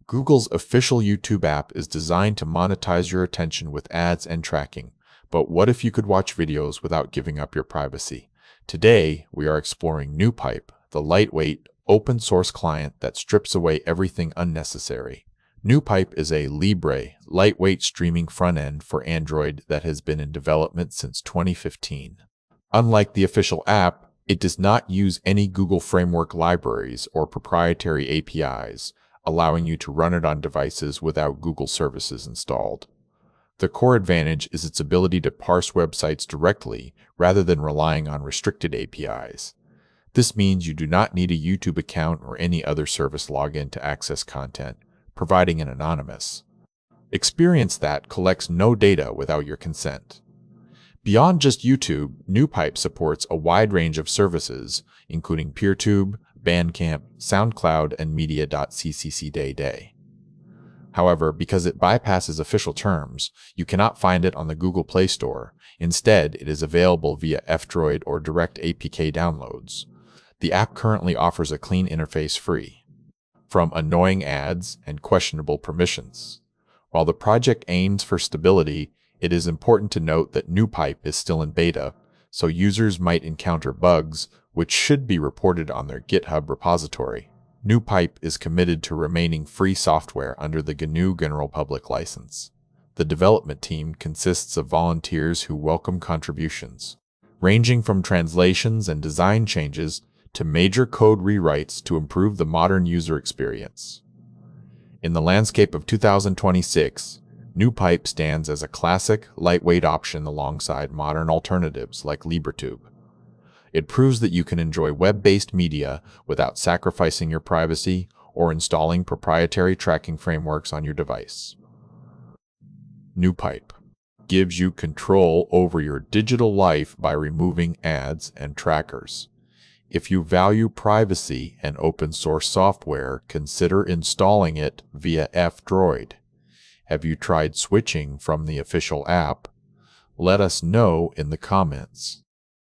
Google's official YouTube app is designed to monetize your attention with ads and tracking. But what if you could watch videos without giving up your privacy? Today, we are exploring NewPipe, the lightweight, open-source client that strips away everything unnecessary. NewPipe is a lightweight streaming front-end for Android that has been in development since 2015. Unlike the official app, it does not use any Google framework libraries or proprietary APIs, allowing you to run it on devices without Google services installed. The core advantage is its ability to parse websites directly rather than relying on restricted APIs. This means you do not need a YouTube account or any other service login to access content, providing an anonymous experience that collects no data without your consent. Beyond just YouTube, NewPipe supports a wide range of services, including PeerTube, Bandcamp, SoundCloud, and Media.ccc. However, because it bypasses official terms, you cannot find it on the Google Play Store. Instead, it is available via F-Droid or direct APK downloads. The app currently offers a clean interface free from annoying ads and questionable permissions. While the project aims for stability, it is important to note that NewPipe is still in beta, so users might encounter bugs, which should be reported on their GitHub repository. NewPipe is committed to remaining free software under the GNU General Public License. The development team consists of volunteers who welcome contributions, ranging from translations and design changes to major code rewrites to improve the modern user experience. In the landscape of 2026, NewPipe stands as a classic, lightweight option alongside modern alternatives like LibreTube. It proves that you can enjoy web-based media without sacrificing your privacy or installing proprietary tracking frameworks on your device. NewPipe gives you control over your digital life by removing ads and trackers. If you value privacy and open-source software, consider installing it via F-Droid. Have you tried switching from the official app? Let us know in the comments.